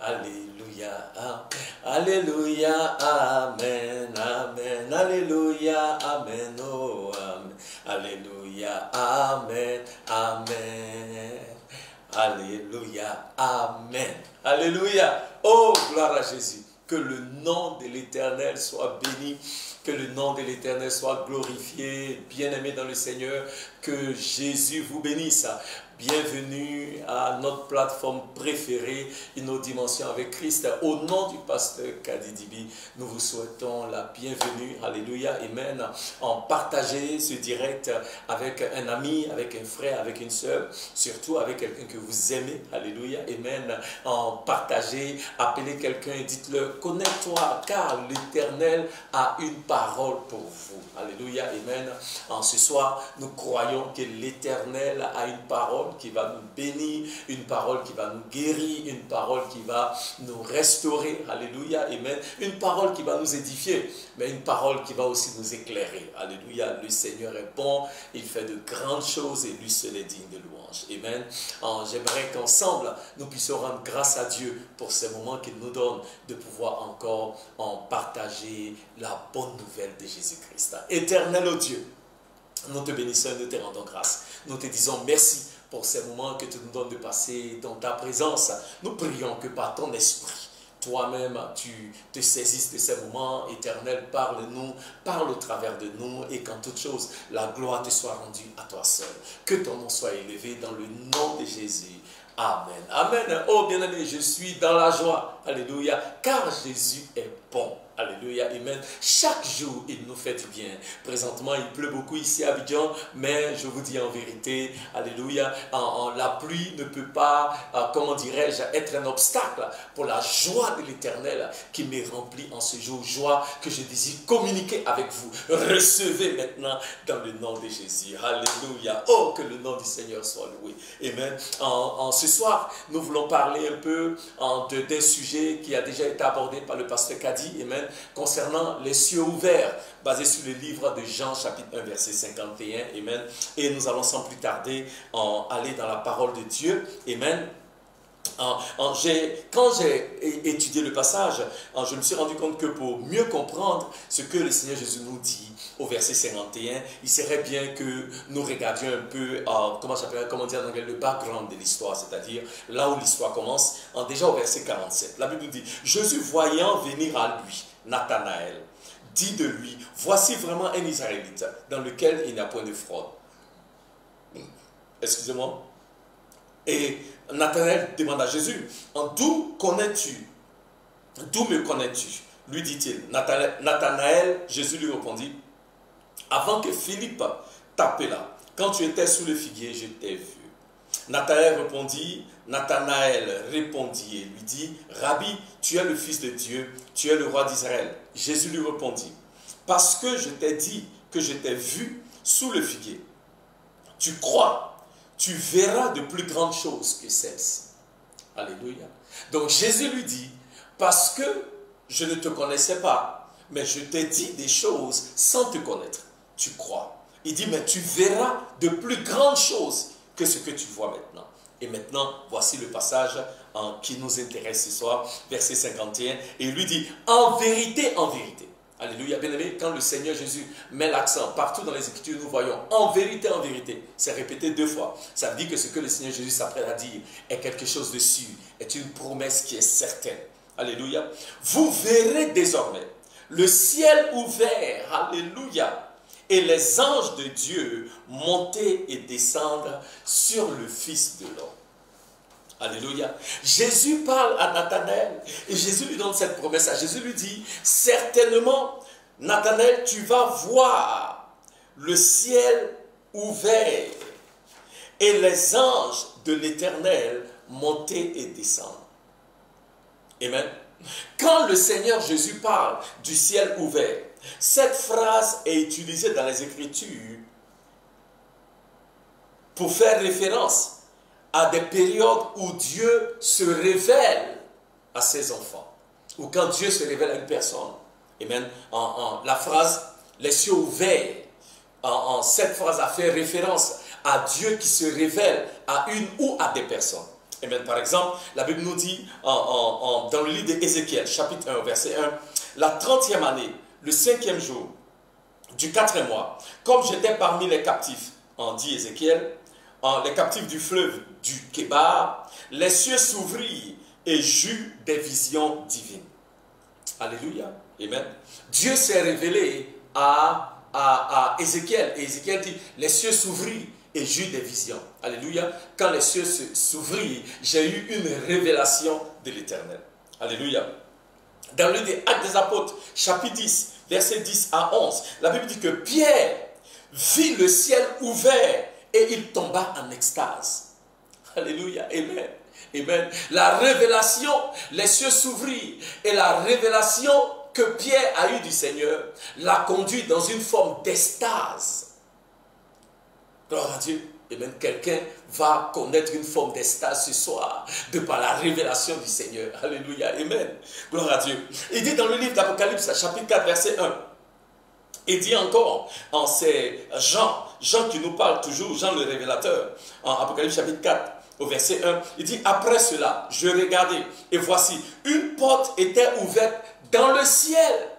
Alléluia, Alléluia, Amen, Amen, Alléluia, Amen, oh, Amen, Alléluia, Amen, Amen, Alléluia, Amen, Alléluia, oh, gloire à Jésus, que le nom de l'Éternel soit béni, que le nom de l'Éternel soit glorifié, bien-aimé dans le Seigneur, que Jésus vous bénisse. Bienvenue à notre plateforme préférée, Une autre dimension avec Christ. Au nom du pasteur Kadidibi, nous vous souhaitons la bienvenue. Alléluia, amen. En partager ce direct avec un ami, avec un frère, avec une soeur, surtout avec quelqu'un que vous aimez. Alléluia, amen. En partager, appelez quelqu'un et dites-le, connais-toi, car l'Éternel a une parole pour vous. Alléluia, amen. En ce soir, nous croyons que l'Éternel a une parole qui va nous bénir, une parole qui va nous guérir, une parole qui va nous restaurer, alléluia, amen, une parole qui va nous édifier, mais une parole qui va aussi nous éclairer, alléluia. Le Seigneur est bon, il fait de grandes choses et lui seul est digne de louange, amen. J'aimerais qu'ensemble nous puissions rendre grâce à Dieu pour ces moments qu'il nous donne de pouvoir encore en partager la bonne nouvelle de Jésus-Christ. Éternel oh Dieu, nous te bénissons et nous te rendons grâce. Nous te disons merci pour ces moments que tu nous donnes de passer dans ta présence. Nous prions que par ton esprit, toi-même, tu te saisisses de ces moments. Éternel, parle-nous, parle au travers de nous et qu'en toute chose, la gloire te soit rendue à toi seul. Que ton nom soit élevé dans le nom de Jésus. Amen. Amen. Oh bien-aimé, je suis dans la joie. Alléluia. Car Jésus est bon. Alléluia, amen. Chaque jour, il nous fait du bien. Présentement, il pleut beaucoup ici à Abidjan, mais je vous dis en vérité, alléluia, la pluie ne peut pas, comment dirais-je, être un obstacle pour la joie de l'Éternel qui me remplit en ce jour. Joie que je désire communiquer avec vous. Recevez maintenant dans le nom de Jésus. Alléluia. Oh, que le nom du Seigneur soit loué. Amen. Ce soir, nous voulons parler un peu d'un sujet qui a déjà été abordé par le pasteur Kadi. Amen. Concernant les cieux ouverts, basé sur le livre de Jean, chapitre 1, verset 51, amen. Et nous allons sans plus tarder aller dans la parole de Dieu, amen. Quand j'ai étudié le passage, je me suis rendu compte que pour mieux comprendre ce que le Seigneur Jésus nous dit au verset 51, il serait bien que nous regardions un peu, comment dire en anglais, le background de l'histoire, c'est-à-dire là où l'histoire commence, déjà au verset 47. La Bible nous dit, Jésus voyant venir à lui, Nathanaël, dit de lui, voici vraiment un Israélite dans lequel il n'y a point de fraude. Excusez-moi. Et Nathanaël demande à Jésus, d'où connais-tu? D'où me connais-tu? Lui dit-il. Nathanaël, Jésus lui répondit, avant que Philippe t'appelât, quand tu étais sous le figuier, je t'ai vu. Nathanaël répondit et lui dit, Rabbi, tu es le Fils de Dieu, tu es le roi d'Israël. Jésus lui répondit, parce que je t'ai dit que je t'ai vu sous le figuier, tu crois, tu verras de plus grandes choses que celles-ci. Alléluia. Donc Jésus lui dit, parce que je ne te connaissais pas, mais je t'ai dit des choses sans te connaître, tu crois. Il dit, mais tu verras de plus grandes choses que ce que tu vois maintenant. Et maintenant, voici le passage qui nous intéresse ce soir, verset 51. Et il lui dit, en vérité, alléluia, bien-aimé, quand le Seigneur Jésus met l'accent partout dans les Écritures, nous voyons en vérité, c'est répété 2 fois. Ça veut dire que ce que le Seigneur Jésus s'apprête à dire est quelque chose de sûr, est une promesse qui est certaine. Alléluia. Vous verrez désormais le ciel ouvert, alléluia, et les anges de Dieu monter et descendre sur le Fils de l'homme. Alléluia. Jésus parle à Nathanaël et Jésus lui donne cette promesse. Jésus lui dit, certainement, Nathanaël, tu vas voir le ciel ouvert et les anges de l'Éternel monter et descendre. Amen. Quand le Seigneur Jésus parle du ciel ouvert, cette phrase est utilisée dans les Écritures pour faire référence à des périodes où Dieu se révèle à ses enfants, ou quand Dieu se révèle à une personne. Amen. La phrase « les cieux ouverts », cette phrase a fait référence à Dieu qui se révèle à une ou à des personnes. Amen. Par exemple, la Bible nous dit dans le livre d'Ézéchiel, chapitre 1, verset 1, la 30e année, le 5e jour du 4e mois, comme j'étais parmi les captifs, dit Ézéchiel, les captifs du fleuve du Kébar, les cieux s'ouvrirent et j'eus des visions divines. Alléluia. Amen. Dieu s'est révélé à Ézéchiel. Et Ézéchiel dit, les cieux s'ouvrirent et j'eus des visions. Alléluia. Quand les cieux s'ouvrirent, j'ai eu une révélation de l'Éternel. Alléluia. Dans le livre des Actes des Apôtres, chapitre 10, versets 10 à 11, la Bible dit que Pierre vit le ciel ouvert et il tomba en extase. Alléluia. Amen. Amen. La révélation, les cieux s'ouvrirent et la révélation que Pierre a eue du Seigneur l'a conduit dans une forme d'extase. Gloire à Dieu. Amen. Quelqu'un va connaître une forme d'extase ce soir de par la révélation du Seigneur. Alléluia. Amen. Gloire à Dieu. Il dit dans le livre d'Apocalypse, chapitre 4, verset 1. Il dit encore, c'est Jean qui nous parle toujours, Jean le révélateur, en Apocalypse chapitre 4, au verset 1, il dit, après cela, je regardai, et voici, une porte était ouverte dans le ciel.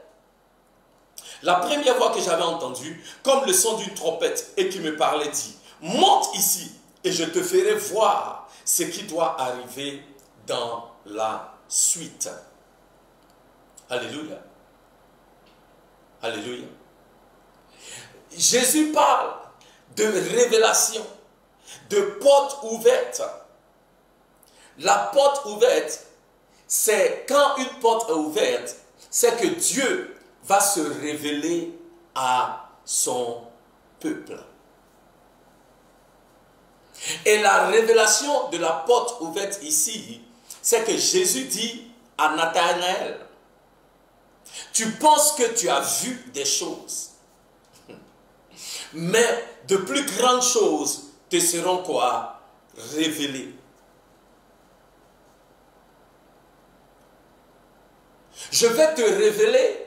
La première voix que j'avais entendue, comme le son d'une trompette, et qui me parlait, dit, monte ici, et je te ferai voir ce qui doit arriver dans la suite. Alléluia. Alléluia. Jésus parle de révélation, de porte ouverte. La porte ouverte, c'est quand une porte est ouverte, c'est que Dieu va se révéler à son peuple. Et la révélation de la porte ouverte ici, c'est que Jésus dit à Nathanaël, tu penses que tu as vu des choses, mais de plus grandes choses te seront quoi? Révélées. Je vais te révéler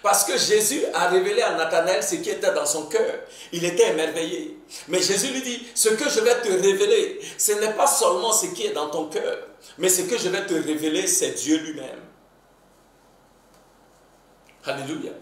parce que Jésus a révélé à Nathanaël ce qui était dans son cœur. Il était émerveillé. Mais Jésus lui dit, ce que je vais te révéler, ce n'est pas seulement ce qui est dans ton cœur, mais ce que je vais te révéler, c'est Dieu lui-même. Alléluia.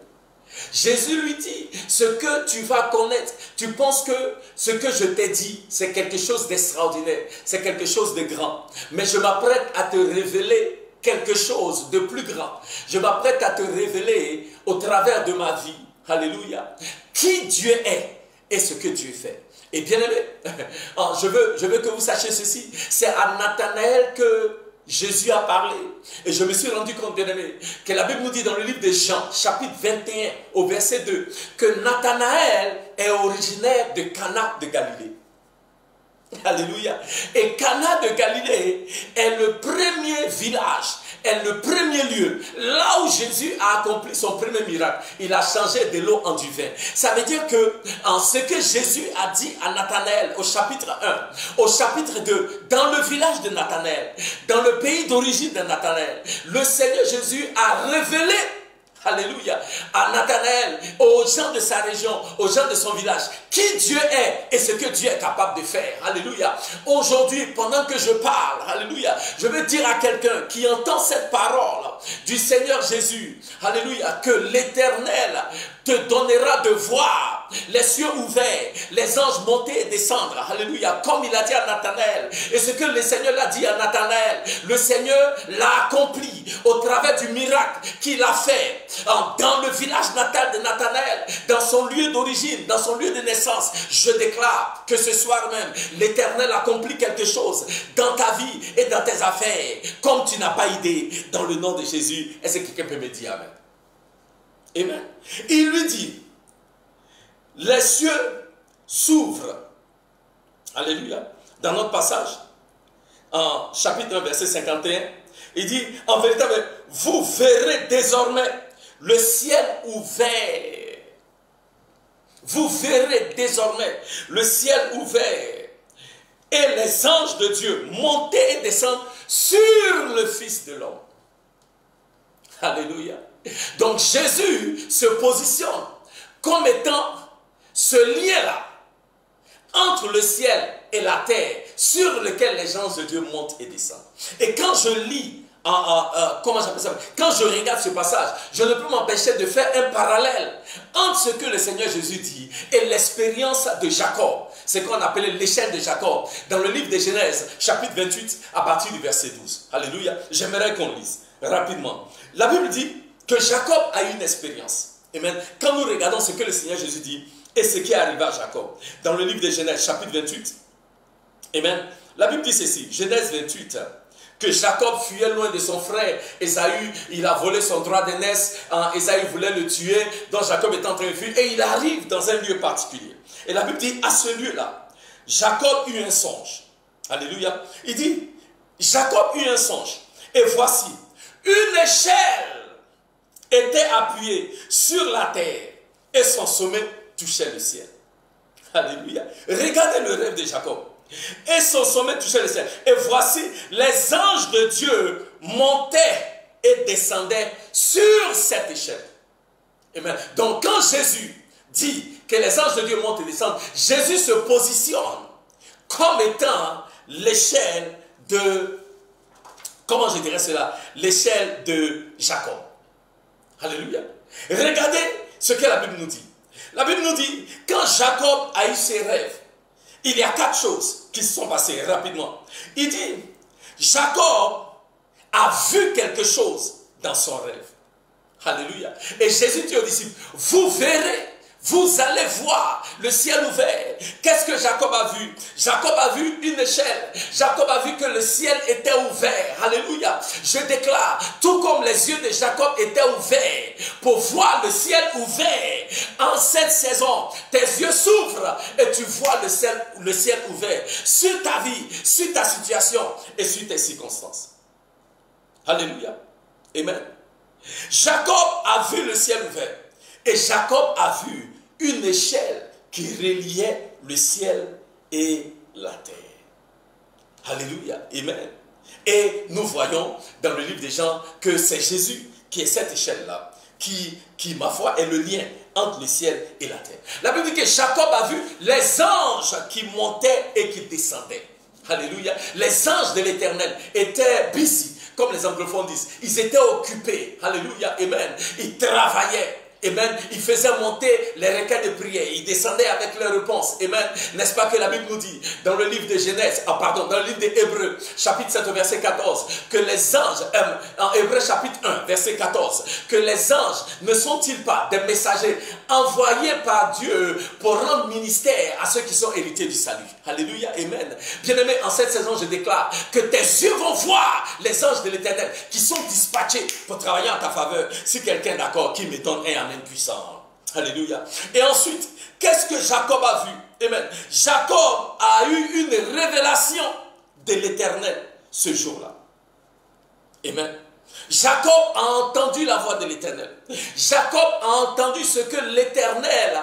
Jésus lui dit, ce que tu vas connaître, tu penses que ce que je t'ai dit, c'est quelque chose d'extraordinaire, c'est quelque chose de grand. Mais je m'apprête à te révéler quelque chose de plus grand. Je m'apprête à te révéler au travers de ma vie, alléluia, qui Dieu est et ce que Dieu fait. Et bien aimé, je veux que vous sachiez ceci, c'est à Nathanaël que Jésus a parlé. Et je me suis rendu compte, bien aimé, que la Bible nous dit dans le livre de Jean, chapitre 21, au verset 2, que Nathanaël est originaire de Cana de Galilée. Alléluia. Et Cana de Galilée est le premier village, est le premier lieu, là où Jésus a accompli son premier miracle. Il a changé de l'eau en du vin. Ça veut dire que en ce que Jésus a dit à Nathanaël au chapitre 1, au chapitre 2, dans le village de Nathanaël, dans le pays d'origine de Nathanaël, le Seigneur Jésus a révélé, alléluia, à Nathanaël, aux gens de sa région, aux gens de son village, qui Dieu est et ce que Dieu est capable de faire. Alléluia. Aujourd'hui, pendant que je parle, alléluia, je veux dire à quelqu'un qui entend cette parole du Seigneur Jésus, alléluia, que l'Éternel te donnera de voir les cieux ouverts, les anges monter et descendre, alléluia, comme il a dit à Nathanaël. Et ce que le Seigneur l'a dit à Nathanaël, le Seigneur l'a accompli au travers du miracle qu'il a fait dans le village natal de Nathanaël, dans son lieu d'origine, dans son lieu de naissance. Je déclare que ce soir même, l'Éternel accomplit quelque chose dans ta vie et dans tes affaires, comme tu n'as pas idée, dans le nom de Jésus. Est-ce que quelqu'un peut me dire amen? Amen. Il lui dit, les cieux s'ouvrent. Alléluia. Dans notre passage, en chapitre 1, verset 51, il dit, en vérité, vous verrez désormais le ciel ouvert. Vous verrez désormais le ciel ouvert et les anges de Dieu monter et descendre sur le Fils de l'homme. Alléluia. Donc Jésus se positionne comme étant ce lien-là entre le ciel et la terre, sur lequel les gens de Dieu montent et descendent. Et quand je lis, comment j'appelle ça? Quand je regarde ce passage, je ne peux m'empêcher de faire un parallèle entre ce que le Seigneur Jésus dit et l'expérience de Jacob. C'est qu'on appelait l'échelle de Jacob. Dans le livre de Genèse, chapitre 28, à partir du verset 12. Alléluia. J'aimerais qu'on lise rapidement. La Bible dit que Jacob a eu une expérience. Amen. Quand nous regardons ce que le Seigneur Jésus dit et ce qui est arrivé à Jacob, dans le livre de Genèse, chapitre 28, Amen. La Bible dit ceci, Genèse 28, que Jacob fuyait loin de son frère Ésaü, il a volé son droit d'aînesse, Ésaü voulait le tuer, donc Jacob est en train de fuir, et il arrive dans un lieu particulier. Et la Bible dit, à ce lieu-là, Jacob eut un songe. Alléluia. Il dit, Jacob eut un songe, et voici, une échelle était appuyée sur la terre, et son sommet touchait le ciel. Alléluia. Regardez le rêve de Jacob. Et son sommet touchait le ciel. Et voici, les anges de Dieu montaient et descendaient sur cette échelle. Amen. Donc quand Jésus dit que les anges de Dieu montent et descendent, Jésus se positionne comme étant l'échelle de, comment je dirais cela, l'échelle de Jacob. Alléluia. Regardez ce que la Bible nous dit. La Bible nous dit, quand Jacob a eu ses rêves, il y a 4 choses qui se sont passées rapidement. Il dit, Jacob a vu quelque chose dans son rêve. Alléluia. Et Jésus dit aux disciples, vous verrez, vous allez voir le ciel ouvert. Qu'est-ce que Jacob a vu? Jacob a vu une échelle. Jacob a vu que le ciel était ouvert. Alléluia. Je déclare, tout comme les yeux de Jacob étaient ouverts pour voir le ciel ouvert, en cette saison, tes yeux s'ouvrent et tu vois le ciel ouvert sur ta vie, sur ta situation et sur tes circonstances. Alléluia. Amen. Jacob a vu le ciel ouvert. Et Jacob a vu une échelle qui reliait le ciel et la terre. Alléluia. Amen. Et nous voyons dans le livre des Jean que c'est Jésus qui est cette échelle-là, qui, ma foi, est le lien entre le ciel et la terre. La Bible dit que Jacob a vu les anges qui montaient et qui descendaient. Alléluia. Les anges de l'Éternel étaient busy, comme les anglophones disent. Ils étaient occupés. Alléluia. Amen. Ils travaillaient. Amen. Il faisait monter les requêtes de prière. Il descendait avec leurs réponses. Amen. N'est-ce pas que la Bible nous dit dans le livre de Genèse, dans le livre des Hébreux, chapitre 7, verset 14, que les anges, en Hébreux chapitre 1, verset 14, que les anges ne sont-ils pas des messagers envoyés par Dieu pour rendre ministère à ceux qui sont héritiers du salut? Alléluia. Amen. Bien-aimé, en cette saison, je déclare que tes yeux vont voir les anges de l'Éternel qui sont dispatchés pour travailler en ta faveur. Si quelqu'un est d'accord, qui me donne un amen puissant. Alléluia. Et ensuite, qu'est-ce que Jacob a vu? Amen. Jacob a eu une révélation de l'Éternel ce jour-là. Amen. Jacob a entendu la voix de l'Éternel. Jacob a entendu ce que l'Éternel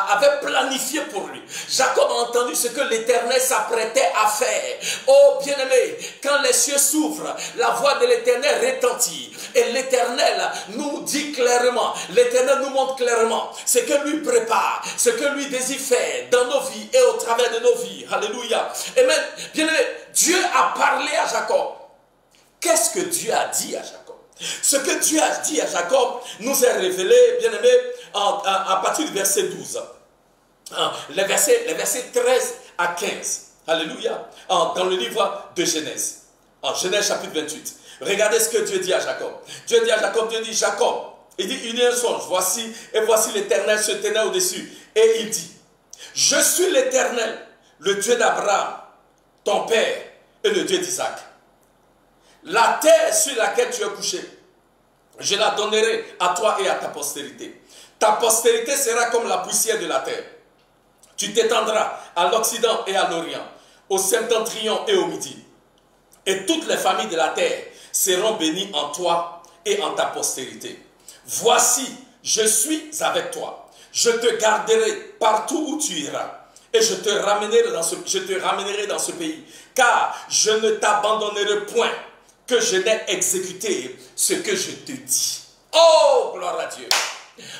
avait planifié pour lui. Jacob a entendu ce que l'Éternel s'apprêtait à faire. Oh bien-aimé, quand les cieux s'ouvrent, la voix de l'Éternel retentit. Et l'Éternel nous dit clairement, l'Éternel nous montre clairement ce que lui prépare, ce que lui désire faire dans nos vies et au travers de nos vies. Alléluia. Amen. Bien-aimé, Dieu a parlé à Jacob. Qu'est-ce que Dieu a dit à Jacob? Ce que Dieu a dit à Jacob nous est révélé, bien aimé, à partir du verset 12. Les versets 13 à 15. Alléluia. Dans le livre de Genèse. En Genèse chapitre 28. Regardez ce que Dieu dit à Jacob. Dieu dit à Jacob, Dieu dit, Jacob, il dit, il y a un songe, voici l'Éternel se tenait au-dessus. Et il dit, je suis l'Éternel, le Dieu d'Abraham, ton père, et le Dieu d'Isaac. La terre sur laquelle tu es couché, je la donnerai à toi et à ta postérité. Ta postérité sera comme la poussière de la terre. Tu t'étendras à l'Occident et à l'Orient, au septentrion et au Midi. Et toutes les familles de la terre seront bénies en toi et en ta postérité. Voici, je suis avec toi. Je te garderai partout où tu iras. Et je te ramènerai dans ce pays. Car je ne t'abandonnerai point que je n'ai exécuté ce que je te dis. Oh, gloire à Dieu.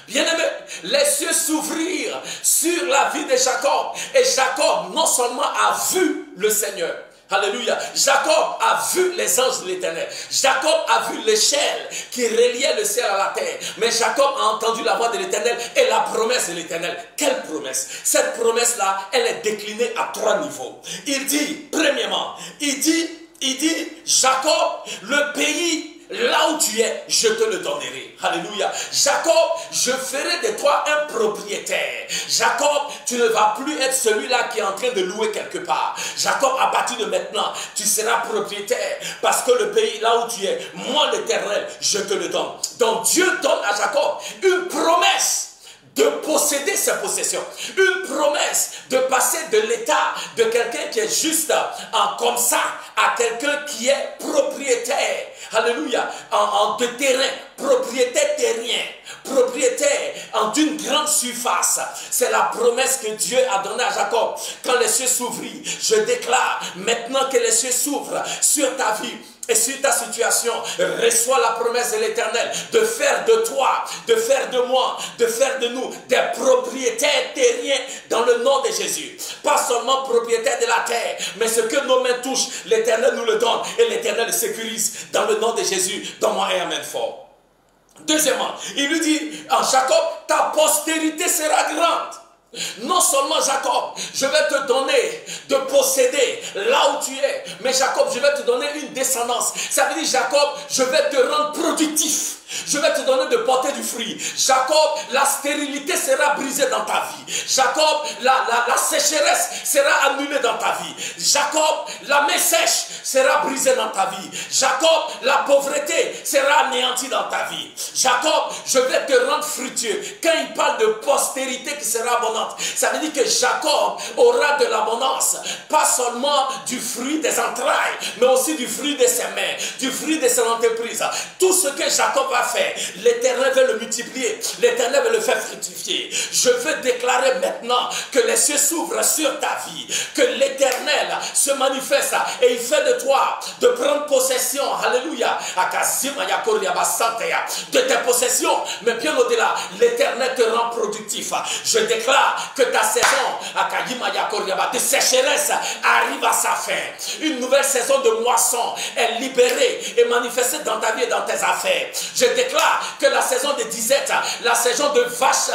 Bien-aimé, les cieux s'ouvrirent sur la vie de Jacob. Et Jacob non seulement a vu le Seigneur, alléluia, Jacob a vu les anges de l'Éternel. Jacob a vu l'échelle qui reliait le ciel à la terre. Mais Jacob a entendu la voix de l'Éternel et la promesse de l'Éternel. Quelle promesse? Cette promesse-là, elle est déclinée à 3 niveaux. Il dit, premièrement, il dit, Jacob, le pays là où tu es, je te le donnerai. Alléluia. Jacob, je ferai de toi un propriétaire. Jacob, tu ne vas plus être celui-là qui est en train de louer quelque part. Jacob, à partir de maintenant, tu seras propriétaire. Parce que le pays là où tu es, moi l'Éternel, je te le donne. Donc Dieu donne à Jacob une promesse de posséder ses possessions. Une promesse de passer de l'état de quelqu'un qui est juste comme ça à quelqu'un qui est propriétaire. Alléluia. De terrain, propriétaire terrien, propriétaire d'une grande surface. C'est la promesse que Dieu a donnée à Jacob. Quand les cieux s'ouvrirent, je déclare maintenant que les cieux s'ouvrent sur ta vie et sur ta situation. Reçois la promesse de l'Éternel de faire de toi, de faire de moi, de faire de nous des propriétaires terriens dans le nom de Jésus. Pas seulement propriétaires de la terre, mais ce que nos mains touchent, l'Éternel nous le donne et l'Éternel le sécurise dans le nom de Jésus. Donne-moi un amen fort. Deuxièmement, il lui dit à Jacob, ta postérité sera grande. Non seulement Jacob, je vais te donner de posséder là où tu es, mais Jacob, je vais te donner une descendance. Ça veut dire Jacob, je vais te rendre productif. Je vais te donner de porter du fruit. Jacob, la stérilité sera brisée dans ta vie. Jacob, la sécheresse sera annulée dans ta vie. Jacob, la main sèche sera brisée dans ta vie. Jacob, la pauvreté sera anéantie dans ta vie. Jacob, je vais te rendre fructueux. Quand il parle de postérité qui sera abondante, ça veut dire que Jacob aura de l'abondance. Pas seulement du fruit des entrailles, mais aussi du fruit de ses mains, du fruit de ses entreprises. Tout ce que Jacob va faire, l'Éternel veut le multiplier, l'Éternel veut le faire fructifier. Je veux déclarer maintenant que les cieux s'ouvrent sur ta vie, que l'Éternel se manifeste et il fait de toi de prendre possession, alléluia, de tes possessions, mais bien au-delà, l'Éternel te rend productif. Je déclare que ta saison de sécheresse arrive à sa fin. Une nouvelle saison de moisson est libérée et manifestée dans ta vie et dans tes affaires. Je déclare que la saison de disette, la saison de vaches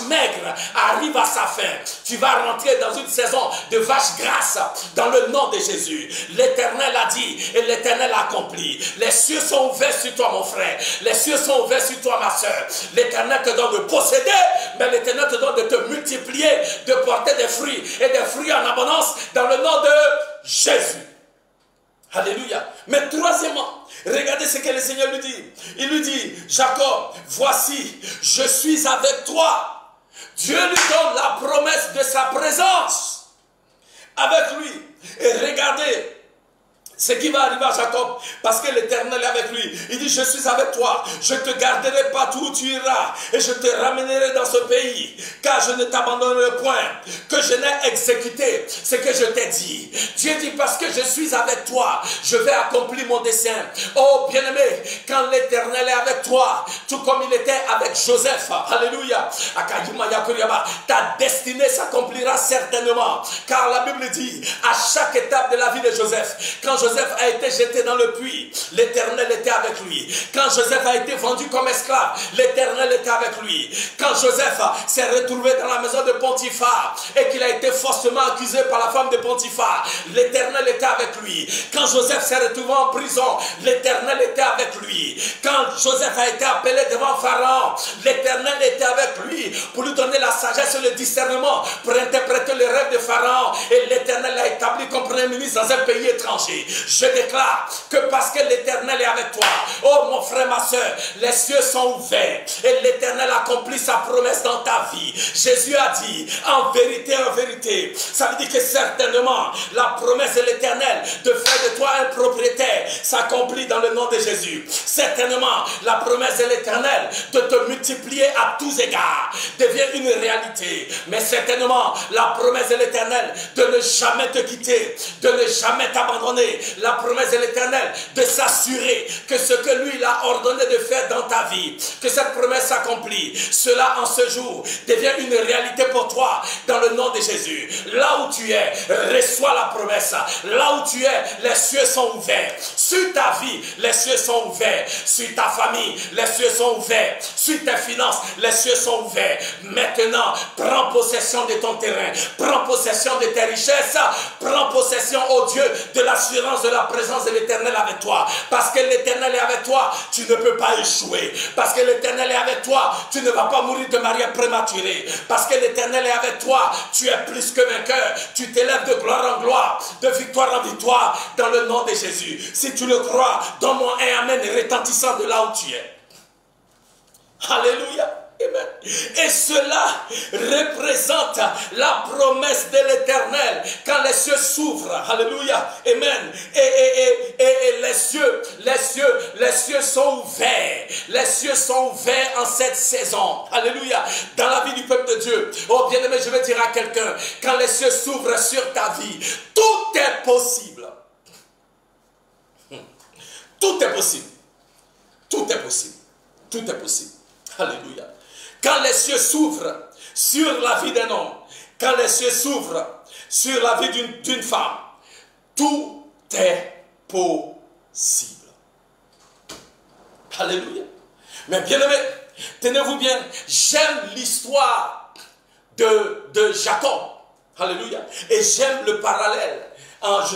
maigres arrive à sa fin. Tu vas rentrer dans une saison de vaches grasses dans le nom de Jésus. L'Éternel a dit et l'Éternel a accompli. Les cieux sont ouverts sur toi, mon frère. Les cieux sont ouverts sur toi, ma soeur. L'Éternel te donne de posséder, mais l'Éternel te donne de te multiplier, de porter des fruits et des fruits en abondance dans le nom de Jésus. Alléluia. Mais troisièmement, regardez ce que le Seigneur lui dit. Il lui dit, Jacob, voici, je suis avec toi. Dieu lui donne la promesse de sa présence avec lui. Et regardez ce qui va arriver à Jacob, parce que l'Éternel est avec lui. Il dit, je suis avec toi, je te garderai partout où tu iras, et je te ramènerai dans ce pays, car je ne t'abandonnerai point, que je n'ai exécuté ce que je t'ai dit. Dieu dit, parce que je suis avec toi, je vais accomplir mon dessein. Oh bien-aimé, quand l'Éternel est avec toi, tout comme il était avec Joseph, alléluia, ta destinée s'accomplira certainement, car la Bible dit, à chaque étape de la vie de Joseph, quand Joseph a été jeté dans le puits, l'Éternel était avec lui. Quand Joseph a été vendu comme esclave, l'Éternel était avec lui. Quand Joseph s'est retrouvé dans la maison de Potiphar et qu'il a été forcément accusé par la femme de Potiphar, l'Éternel était avec lui. Quand Joseph s'est retrouvé en prison, l'Éternel était avec lui. Quand Joseph a été appelé devant Pharaon, l'Éternel était avec lui pour lui donner la sagesse et le discernement pour interpréter les rêves de Pharaon. Et l'Éternel l'a établi comme premier ministre dans un pays étranger. Je déclare que parce que l'Éternel est avec toi, oh mon frère, ma soeur, les cieux sont ouverts et l'Éternel accomplit sa promesse dans ta vie. Jésus a dit, en vérité, ça veut dire que certainement la promesse de l'Éternel de faire de toi un propriétaire s'accomplit dans le nom de Jésus. Certainement la promesse de l'Éternel de te multiplier à tous égards devient une réalité. Mais certainement, la promesse de l'Éternel de ne jamais te quitter, de ne jamais t'abandonner, la promesse de l'Éternel de s'assurer que ce que lui il a ordonné de faire dans ta vie, que cette promesse s'accomplit, cela en ce jour devient une réalité pour toi dans le nom de Jésus. Là où tu es, reçois la promesse. Là où tu es, les cieux sont ouverts. Sur ta vie, les cieux sont ouverts. Sur ta famille, les cieux sont ouverts. Sur tes finances, les cieux sont ouverts. Maintenant, prends possession de ton terrain. Prends possession de tes richesses. Prends possession, oh Dieu, de l'assurance de la présence de l'Éternel avec toi. Parce que l'Éternel est avec toi, tu ne peux pas échouer. Parce que l'Éternel est avec toi, tu ne vas pas mourir de manière prématurée. Parce que l'Éternel est avec toi, tu es plus que vainqueur. Tu t'élèves de gloire en gloire, de victoire en victoire, dans le nom de Jésus. Si tu le crois, donne-moi un amen retentissant de là où tu es. Alléluia. Amen. Et cela représente la promesse de l'Éternel quand les cieux s'ouvrent. Alléluia. Amen. Et les cieux sont ouverts. Les cieux sont ouverts en cette saison. Alléluia. Dans la vie du peuple de Dieu. Oh bien-aimé, je vais dire à quelqu'un, quand les cieux s'ouvrent sur ta vie, tout est possible. Tout est possible. Tout est possible. Tout est possible. Alléluia. Quand les cieux s'ouvrent sur la vie d'un homme, quand les cieux s'ouvrent sur la vie d'une femme, tout est possible. Alléluia. Mais bien aimé, tenez-vous bien, j'aime l'histoire de Jacob. Alléluia. Et j'aime le parallèle.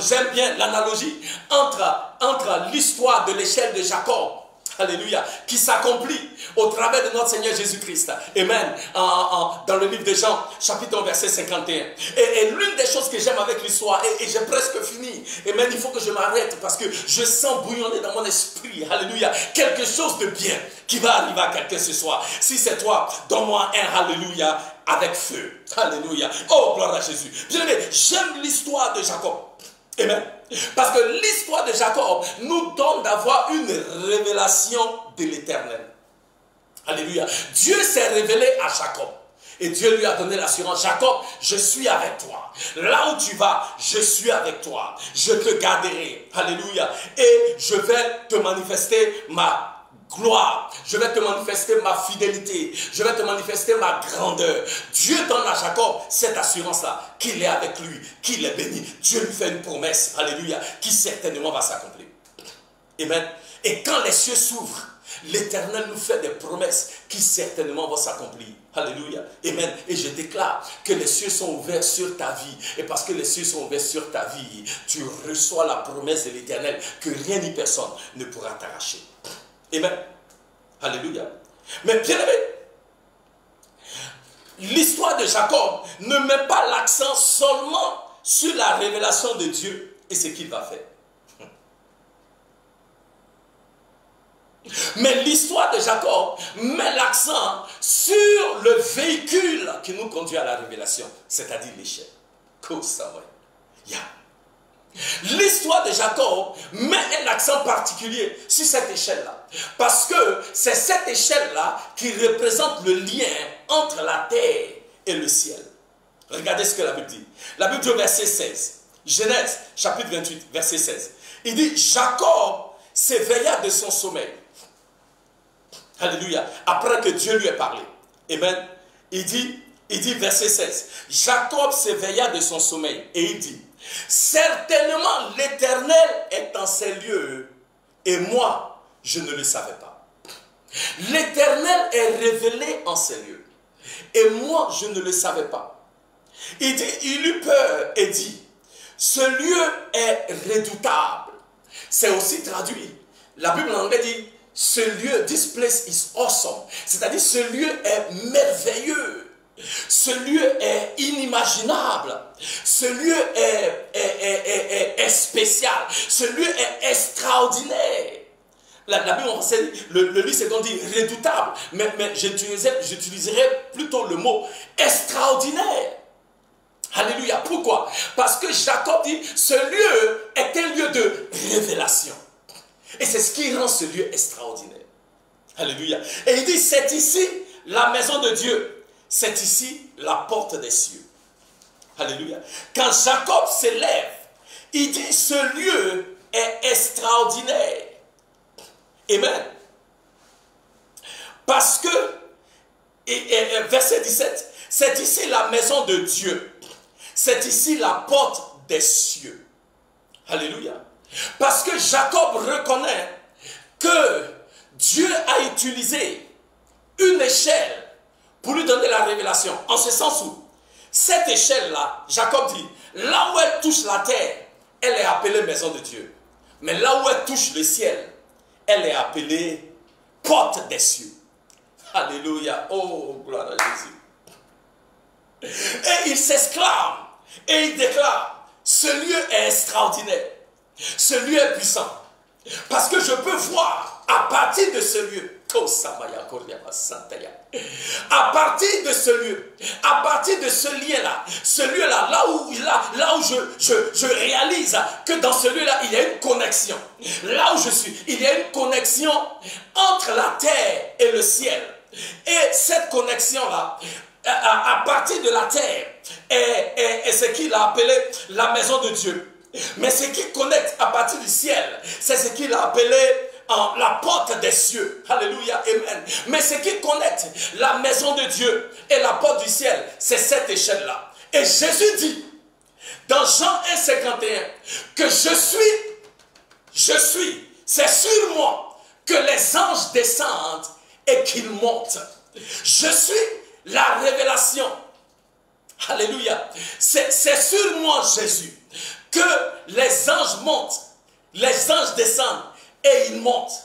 J'aime bien l'analogie entre l'histoire de l'échelle de Jacob. Alléluia, qui s'accomplit au travers de notre Seigneur Jésus-Christ. Amen. Dans le livre de Jean, chapitre 1, verset 51. Et l'une des choses que j'aime avec l'histoire, et j'ai presque fini, amen, il faut que je m'arrête parce que je sens bouillonner dans mon esprit, alléluia, quelque chose de bien qui va arriver à quelqu'un ce soir. Si c'est toi, donne-moi un alléluia avec feu. Alléluia. Oh, gloire à Jésus. Bien aimé, j'aime l'histoire de Jacob. Amen. Parce que l'histoire de Jacob nous donne d'avoir une révélation de l'Éternel. Alléluia. Dieu s'est révélé à Jacob. Et Dieu lui a donné l'assurance. Jacob, je suis avec toi. Là où tu vas, je suis avec toi. Je te garderai. Alléluia. Et je vais te manifester ma gloire, je vais te manifester ma fidélité, je vais te manifester ma grandeur. Dieu donne à Jacob cette assurance-là, qu'il est avec lui, qu'il est béni. Dieu lui fait une promesse, alléluia, qui certainement va s'accomplir. Amen. Et quand les cieux s'ouvrent, l'Éternel nous fait des promesses qui certainement vont s'accomplir. Alléluia. Amen. Et je déclare que les cieux sont ouverts sur ta vie. Et parce que les cieux sont ouverts sur ta vie, tu reçois la promesse de l'Éternel que rien ni personne ne pourra t'arracher. Amen. Alléluia. Mais bien aimé, l'histoire de Jacob ne met pas l'accent seulement sur la révélation de Dieu et ce qu'il va faire. Mais l'histoire de Jacob met l'accent sur le véhicule qui nous conduit à la révélation, c'est-à-dire l'échelle. L'histoire de Jacob met un accent particulier sur cette échelle-là. Parce que c'est cette échelle-là qui représente le lien entre la terre et le ciel. Regardez ce que la Bible dit. La Bible dit au verset 16. Genèse, chapitre 28, verset 16. Il dit, Jacob s'éveilla de son sommeil. Alléluia. Après que Dieu lui ait parlé. Amen. Il dit, verset 16. Jacob s'éveilla de son sommeil et il dit, certainement l'Éternel est en ces lieux et moi je ne le savais pas. L'Éternel est révélé en ces lieux et moi je ne le savais pas. Il dit, il eut peur et dit, ce lieu est redoutable. C'est aussi traduit. La Bible en anglais dit, ce lieu, this place is awesome. C'est-à-dire ce lieu est merveilleux. Ce lieu est inimaginable. Ce lieu est spécial. Ce lieu est extraordinaire. La Bible en français, le livre c'est qu'on dit redoutable. Mais j'utiliserais plutôt le mot extraordinaire. Alléluia. Pourquoi? Parce que Jacob dit, ce lieu est un lieu de révélation. Et c'est ce qui rend ce lieu extraordinaire. Alléluia. Et il dit, c'est ici la maison de Dieu. C'est ici la porte des cieux. Alléluia. Quand Jacob s'élève, il dit, ce lieu est extraordinaire. Amen. Parce que, verset 17, c'est ici la maison de Dieu. C'est ici la porte des cieux. Alléluia. Parce que Jacob reconnaît que Dieu a utilisé une échelle pour lui donner la révélation. En ce sens où, cette échelle-là, Jacob dit, là où elle touche la terre, elle est appelée maison de Dieu. Mais là où elle touche le ciel, elle est appelée porte des cieux. Alléluia. Oh, gloire à Jésus. Et il s'exclame et il déclare, ce lieu est extraordinaire. Ce lieu est puissant. Parce que je peux voir à partir de ce lieu, à partir de ce lieu, à partir de ce lieu-là, là où je réalise que dans ce lieu-là, il y a une connexion. Là où je suis, il y a une connexion entre la terre et le ciel. Et cette connexion-là, à partir de la terre, est ce qu'il a appelé la maison de Dieu. Mais ce qui connecte à partir du ciel, c'est ce qu'il a appelé la porte des cieux. Alléluia, amen. Mais ce qui connecte la maison de Dieu et la porte du ciel, c'est cette échelle-là. Et Jésus dit, dans Jean 1,51, que je suis, c'est sur moi que les anges descendent et qu'ils montent. Je suis la révélation. Alléluia. C'est sur moi, Jésus, que les anges montent, les anges descendent et ils montent.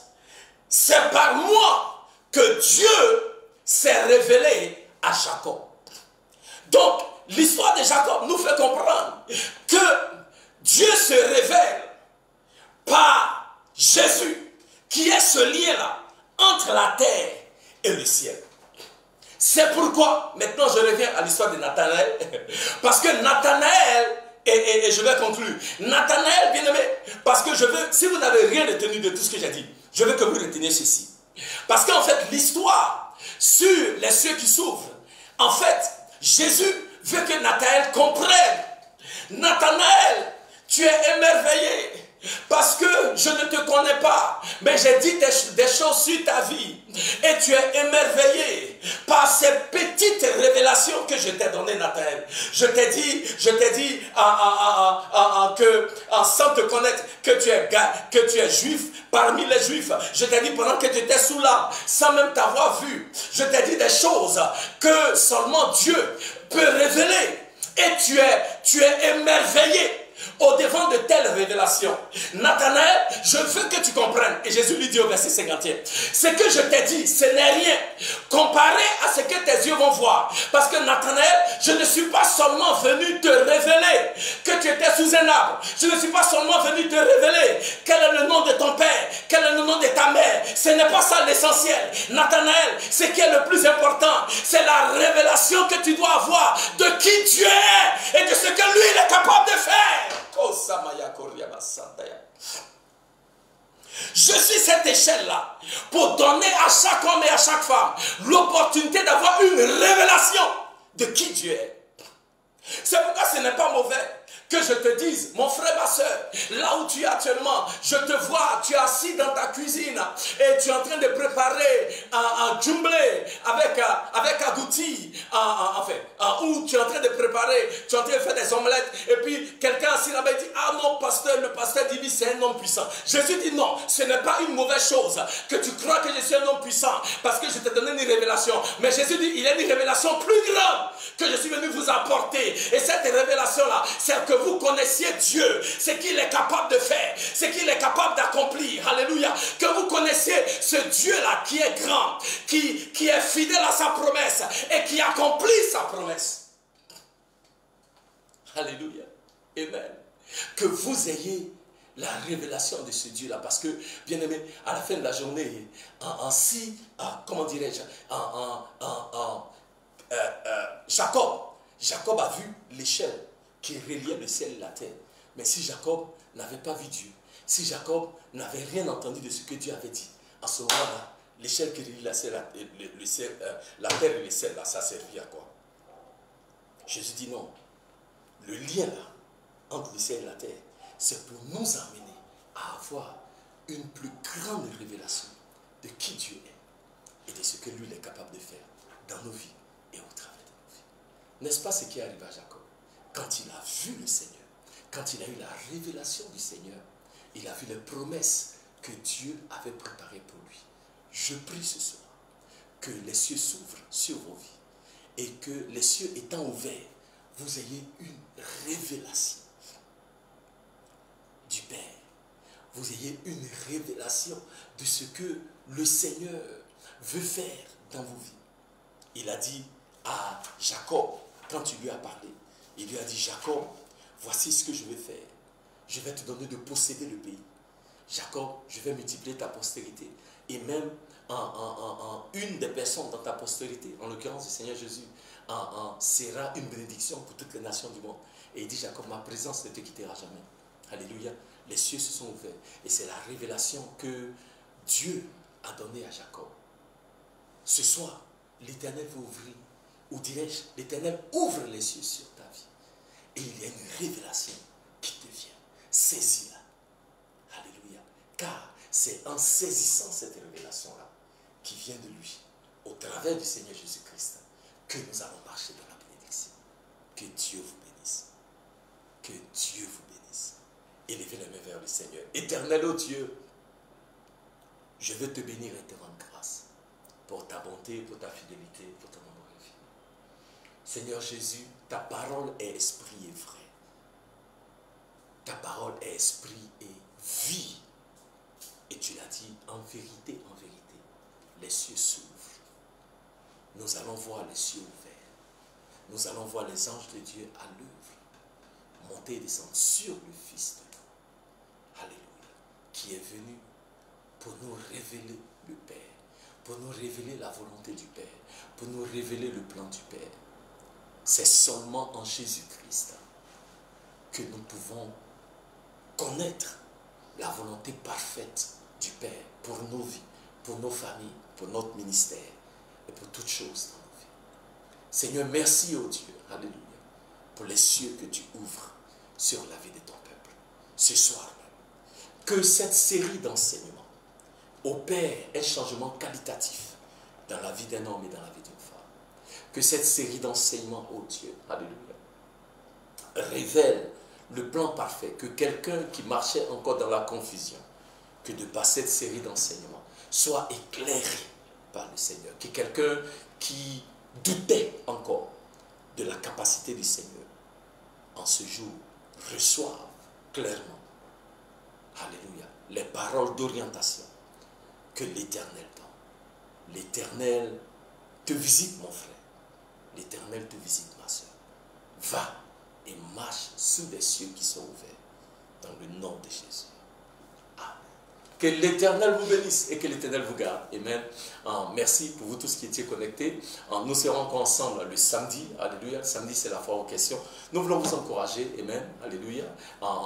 C'est par moi que Dieu s'est révélé à Jacob. Donc, l'histoire de Jacob nous fait comprendre que Dieu se révèle par Jésus, qui est ce lien-là entre la terre et le ciel. C'est pourquoi, maintenant je reviens à l'histoire de Nathanaël, parce que Nathanaël, et je vais conclure, Nathanaël, bien aimé, parce que je veux, si vous n'avez rien retenu de tout ce que j'ai dit, je veux que vous reteniez ceci. Parce qu'en fait, l'histoire sur les cieux qui s'ouvrent, en fait, Jésus veut que Nathanaël comprenne. Nathanaël, tu es émerveillé. Parce que je ne te connais pas, mais j'ai dit des choses sur ta vie. Et tu es émerveillé par ces petites révélations que je t'ai données, Nathanaël. Je t'ai dit sans te connaître que tu es juif parmi les juifs. Je t'ai dit pendant que tu étais sous l'arbre, sans même t'avoir vu. Je t'ai dit des choses que seulement Dieu peut révéler. Et tu es émerveillé au-devant de telles révélations. Nathanaël, je veux que tu comprennes. Et Jésus lui dit au verset 51, ce que je t'ai dit, ce n'est rien comparé à ce que tes yeux vont voir. Parce que Nathanaël, je ne suis pas seulement venu te révéler que tu étais sous un arbre. Je ne suis pas seulement venu te révéler quel est le nom de ton père, quel est le nom de ta mère. Ce n'est pas ça l'essentiel. Nathanaël, ce qui est le plus important, c'est la révélation que tu dois avoir de qui tu es et de ce que lui il est capable de faire. Je suis cette échelle-là pour donner à chaque homme et à chaque femme l'opportunité d'avoir une révélation de qui Dieu est. C'est pourquoi ce n'est pas mauvais que je te dise, mon frère, ma soeur, là où tu es actuellement, je te vois, tu es assis dans ta cuisine et tu es en train de préparer un djumblé avec agouti, où tu es en train de préparer, tu es en train de faire des omelettes, et puis quelqu'un assis là-bas dit, ah non, pasteur, le pasteur dit, c'est un homme puissant. Jésus dit non, ce n'est pas une mauvaise chose que tu crois que je suis un homme puissant, parce que je t'ai donné une révélation. Mais Jésus dit, il y a une révélation plus grande que je suis venu vous apporter. Et cette révélation-là, c'est que vous connaissiez Dieu, ce qu'il est capable de faire, ce qu'il est capable d'accomplir. Alléluia. Que vous connaissiez ce Dieu-là qui est grand, qui est fidèle à sa promesse et qui accomplit sa promesse. Alléluia. Amen. Que vous ayez la révélation de ce Dieu-là. Parce que, bien aimé, à la fin de la journée, comment dirais-je, Jacob a vu l'échelle qui reliait le ciel et la terre. Mais si Jacob n'avait pas vu Dieu, si Jacob n'avait rien entendu de ce que Dieu avait dit, à ce moment-là, l'échelle qui relie la terre et le ciel, là, ça servit à quoi? Jésus dit non. Le lien là, entre le ciel et la terre, c'est pour nous amener à avoir une plus grande révélation de qui Dieu est et de ce que lui il est capable de faire dans nos vies et au travers de nos vies. N'est-ce pas ce qui arrive à Jacob? Quand il a vu le Seigneur, quand il a eu la révélation du Seigneur, il a vu les promesses que Dieu avait préparées pour lui. Je prie ce soir que les cieux s'ouvrent sur vos vies et que les cieux étant ouverts, vous ayez une révélation du Père. Vous ayez une révélation de ce que le Seigneur veut faire dans vos vies. Il a dit à Jacob, quand il lui a parlé, il lui a dit, Jacob, voici ce que je vais faire. Je vais te donner de posséder le pays. Jacob, je vais multiplier ta postérité. Et même une des personnes dans ta postérité, en l'occurrence le Seigneur Jésus, sera une bénédiction pour toutes les nations du monde. Et il dit, Jacob, ma présence ne te quittera jamais. Alléluia. Les cieux se sont ouverts. Et c'est la révélation que Dieu a donnée à Jacob. Ce soir, l'Éternel va ouvrir, ou dirais-je, l'Éternel ouvre les cieux sur ta vie. Et il y a une révélation qui te vient. Saisis-la. Alléluia. Car c'est en saisissant cette révélation-là qui vient de lui, au travers du Seigneur Jésus-Christ, que nous allons marcher dans la bénédiction. Que Dieu vous bénisse. Que Dieu vous bénisse. Élevez les mains vers le Seigneur. Éternel, ô Dieu, je veux te bénir et te rendre grâce pour ta bonté, pour ta fidélité, pour ton amour infini. Seigneur Jésus, ta parole est esprit et vrai. Ta parole est esprit et vie. Et tu l'as dit, en vérité, les cieux s'ouvrent. Nous allons voir les cieux ouverts. Nous allons voir les anges de Dieu à l'œuvre, monter et descendre sur le Fils de l'homme. Alléluia. Qui est venu pour nous révéler le Père, pour nous révéler la volonté du Père, pour nous révéler le plan du Père. C'est seulement en Jésus-Christ que nous pouvons connaître la volonté parfaite du Père pour nos vies, pour nos familles, pour notre ministère et pour toutes choses dans nos vies. Seigneur, merci, ô Dieu, alléluia, pour les cieux que tu ouvres sur la vie de ton peuple, ce soir même. Que cette série d'enseignements opère un changement qualitatif dans la vie d'un homme et dans la vie d'une femme. Que cette série d'enseignements, ô Dieu, alléluia, révèle le plan parfait, que quelqu'un qui marchait encore dans la confusion, que de par cette série d'enseignements, soit éclairé par le Seigneur. Que quelqu'un qui doutait encore de la capacité du Seigneur, en ce jour, reçoive clairement, alléluia, les paroles d'orientation que l'Éternel donne. L'Éternel te visite, mon frère. L'Éternel te visite, ma soeur. Va et marche sous des cieux qui sont ouverts dans le nom de Jésus. Amen. Que l'Éternel vous bénisse et que l'Éternel vous garde. Amen. Merci pour vous tous qui étiez connectés. Nous serons encore ensemble le samedi. Alléluia. Le samedi, c'est la foire aux questions. Nous voulons vous encourager. Amen. Alléluia.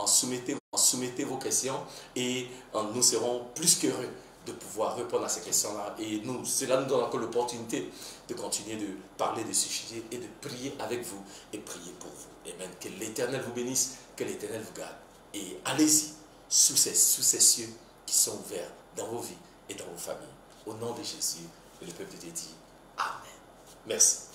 Soumettez vos questions et nous serons plus qu'heureux de pouvoir répondre à ces questions-là. Et cela nous donne encore l'opportunité de continuer de parler de ce sujet et de prier avec vous et prier pour vous. Amen. Que l'Éternel vous bénisse, que l'Éternel vous garde. Et allez-y sous ces cieux qui sont ouverts dans vos vies et dans vos familles. Au nom de Jésus, le peuple de Dieu dit Amen. Merci.